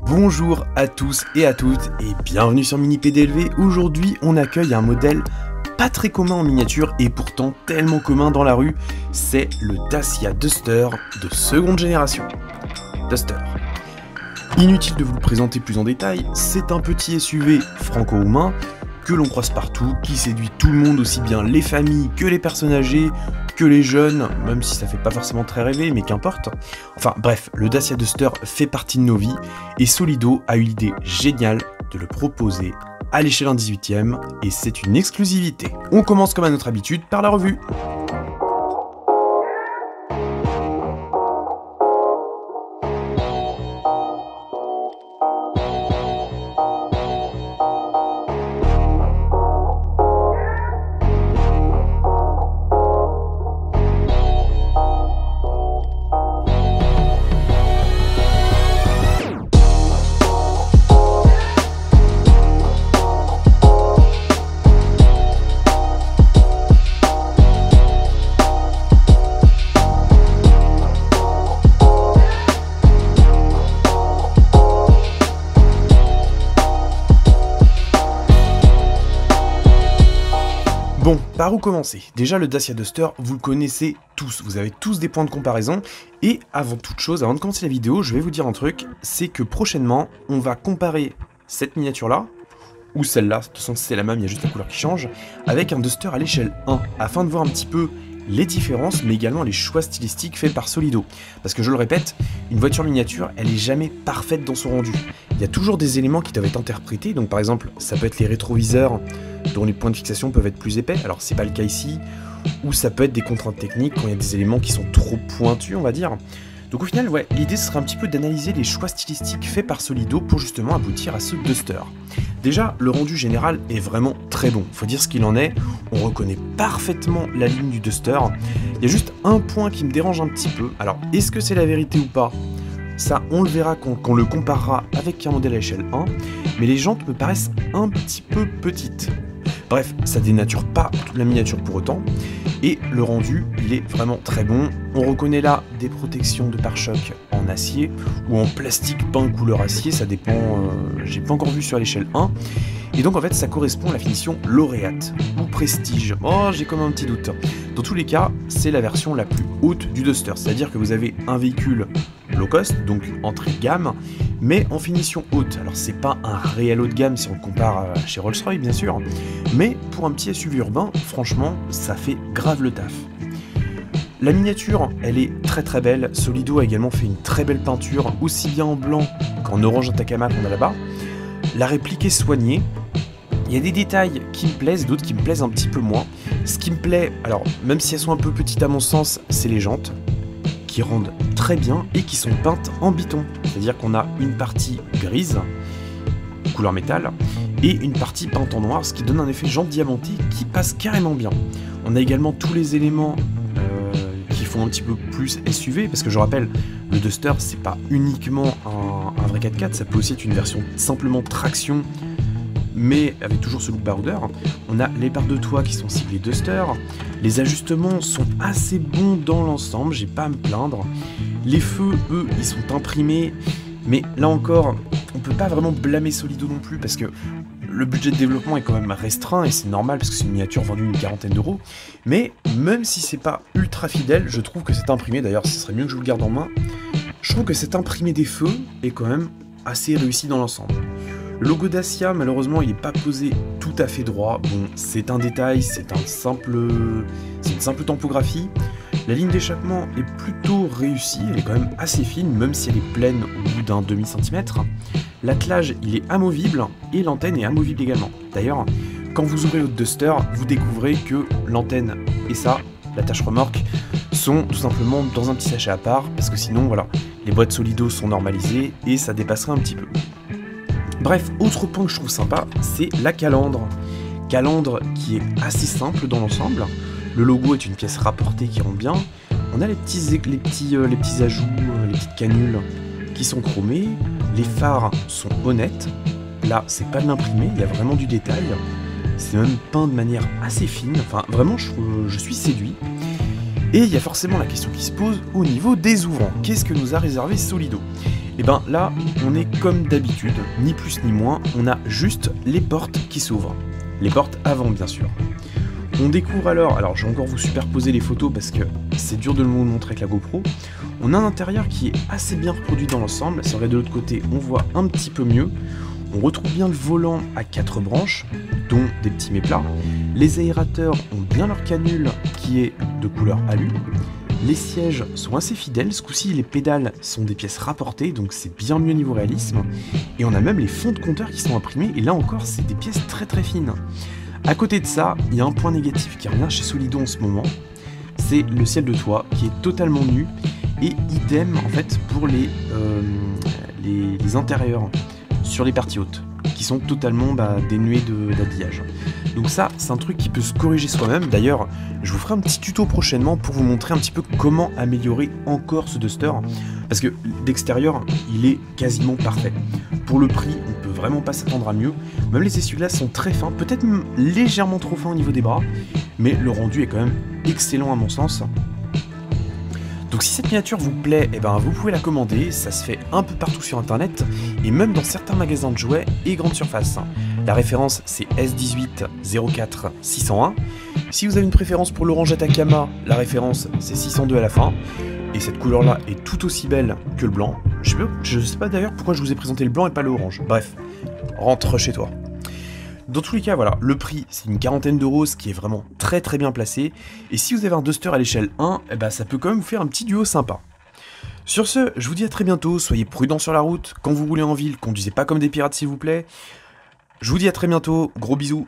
Bonjour à tous et à toutes et bienvenue sur Mini PDLV. Aujourd'hui on accueille un modèle pas très commun en miniature et pourtant tellement commun dans la rue, c'est le Dacia Duster de seconde génération. Duster. Inutile de vous le présenter plus en détail, c'est un petit SUV franco-roumain que l'on croise partout, qui séduit tout le monde, aussi bien les familles que les personnes âgées, que les jeunes, même si ça fait pas forcément très rêver, mais qu'importe. Enfin bref, le Dacia Duster fait partie de nos vies, et Solido a eu l'idée géniale de le proposer à l'échelle 1/18e, et c'est une exclusivité. On commence comme à notre habitude par la revue. Bon, par où commencer? Déjà le Dacia Duster, vous le connaissez tous, vous avez tous des points de comparaison, et avant toute chose, avant de commencer la vidéo, je vais vous dire un truc, c'est que prochainement, on va comparer cette miniature-là, ou celle-là, de toute façon c'est la même, il y a juste la couleur qui change, avec un Duster à l'échelle 1, afin de voir un petit peu les différences, mais également les choix stylistiques faits par Solido. Parce que je le répète, une voiture miniature, elle est jamais parfaite dans son rendu. Il y a toujours des éléments qui doivent être interprétés, donc par exemple, ça peut être les rétroviseurs, dont les points de fixation peuvent être plus épais, alors c'est pas le cas ici, ou ça peut être des contraintes techniques quand il y a des éléments qui sont trop pointus, on va dire. Donc au final, ouais, l'idée serait un petit peu d'analyser les choix stylistiques faits par Solido pour justement aboutir à ce Duster. Déjà, le rendu général est vraiment très bon, faut dire ce qu'il en est, on reconnaît parfaitement la ligne du Duster. Il y a juste un point qui me dérange un petit peu, alors est-ce que c'est la vérité ou pas? Ça, on le verra quand on le comparera avec un modèle à échelle 1, mais les jantes me paraissent un petit peu petites. Bref, ça dénature pas toute la miniature pour autant, et le rendu, il est vraiment très bon. On reconnaît là des protections de pare-choc en acier, ou en plastique peint couleur acier, ça dépend, j'ai pas encore vu sur l'échelle 1, et donc en fait ça correspond à la finition lauréate, ou prestige, oh j'ai comme un petit doute. Dans tous les cas, c'est la version la plus haute du Duster, c'est-à-dire que vous avez un véhicule low cost, donc entrée de gamme, mais en finition haute. Alors c'est pas un réel haut de gamme si on le compare chez Rolls-Royce bien sûr, mais pour un petit SUV urbain, franchement, ça fait grave le taf. La miniature, elle est très très belle, Solido a également fait une très belle peinture, aussi bien en blanc qu'en orange Atacama qu'on a là-bas. La réplique est soignée, il y a des détails qui me plaisent, d'autres qui me plaisent un petit peu moins. Ce qui me plaît, alors même si elles sont un peu petites à mon sens, c'est les jantes, qui rendent très bien et qui sont peintes en biton. C'est-à-dire qu'on a une partie grise, couleur métal, et une partie peinte en noir, ce qui donne un effet jante diamantée qui passe carrément bien. On a également tous les éléments qui font un petit peu plus SUV, parce que je rappelle, le Duster, c'est pas uniquement un vrai 4x4, ça peut aussi être une version simplement traction, mais avec toujours ce look baroudeur. On a les barres de toit qui sont ciblées Duster, les ajustements sont assez bons dans l'ensemble, j'ai pas à me plaindre. Les feux, eux, ils sont imprimés, mais là encore, on peut pas vraiment blâmer Solido non plus, parce que le budget de développement est quand même restreint, et c'est normal, parce que c'est une miniature vendue une quarantaine d'euros, mais même si c'est pas ultra fidèle, je trouve que cet imprimé, d'ailleurs ce serait mieux que je vous le garde en main, je trouve que cet imprimé des feux est quand même assez réussi dans l'ensemble. Le logo Dacia, malheureusement, il n'est pas posé tout à fait droit. Bon, c'est un détail, c'est une simple typographie. La ligne d'échappement est plutôt réussie, elle est quand même assez fine, même si elle est pleine au bout d'un demi-centimètre. L'attelage, il est amovible, et l'antenne est amovible également. D'ailleurs, quand vous ouvrez votre Duster, vous découvrez que l'antenne et ça, l'attache remorque, sont tout simplement dans un petit sachet à part, parce que sinon, voilà, les boîtes Solido sont normalisées, et ça dépasserait un petit peu. Bref, autre point que je trouve sympa, c'est la calandre. Calandre qui est assez simple dans l'ensemble. Le logo est une pièce rapportée qui rend bien. On a les petits ajouts, les petites canules qui sont chromées. Les phares sont honnêtes. Là, c'est pas de l'imprimé, il y a vraiment du détail. C'est même peint de manière assez fine. Enfin, vraiment, je suis séduit. Et il y a forcément la question qui se pose au niveau des ouvrants. Qu'est-ce que nous a réservé Solido? Et ben là, on est comme d'habitude, ni plus ni moins, on a juste les portes qui s'ouvrent. Les portes avant bien sûr. On découvre alors je vais encore vous superposer les photos parce que c'est dur de le montrer avec la GoPro. On a un intérieur qui est assez bien reproduit dans l'ensemble. Si on regarde de l'autre côté, on voit un petit peu mieux. On retrouve bien le volant à 4 branches, dont des petits méplats. Les aérateurs ont bien leur canule qui est de couleur alu. Les sièges sont assez fidèles, ce coup-ci les pédales sont des pièces rapportées, donc c'est bien mieux niveau réalisme. Et on a même les fonds de compteur qui sont imprimés, et là encore c'est des pièces très très fines. À côté de ça, il y a un point négatif qui revient chez Solido en ce moment, c'est le ciel de toit qui est totalement nu, et idem en fait pour les intérieurs sur les parties hautes, qui sont totalement dénués d'habillage. Donc ça, c'est un truc qui peut se corriger soi-même. D'ailleurs, je vous ferai un petit tuto prochainement pour vous montrer un petit peu comment améliorer encore ce Duster, parce que d'extérieur, il est quasiment parfait. Pour le prix, on peut vraiment pas s'attendre à mieux. Même les essuie-glaces sont très fins, peut-être même légèrement trop fins au niveau des bras, mais le rendu est quand même excellent à mon sens. Donc si cette miniature vous plaît, vous pouvez la commander, ça se fait un peu partout sur internet, et même dans certains magasins de jouets et grandes surfaces. La référence c'est S18 04 601. Si vous avez une préférence pour l'orange Atacama, la référence c'est 602 à la fin. Et cette couleur là est tout aussi belle que le blanc. Je sais pas d'ailleurs pourquoi je vous ai présenté le blanc et pas l'orange. Bref, rentre chez toi. Dans tous les cas, voilà, le prix, c'est une quarantaine d'euros, ce qui est vraiment très très bien placé. Et si vous avez un Duster à l'échelle 1, ça peut quand même vous faire un petit duo sympa. Sur ce, je vous dis à très bientôt, soyez prudents sur la route, quand vous roulez en ville, conduisez pas comme des pirates s'il vous plaît. Je vous dis à très bientôt, gros bisous.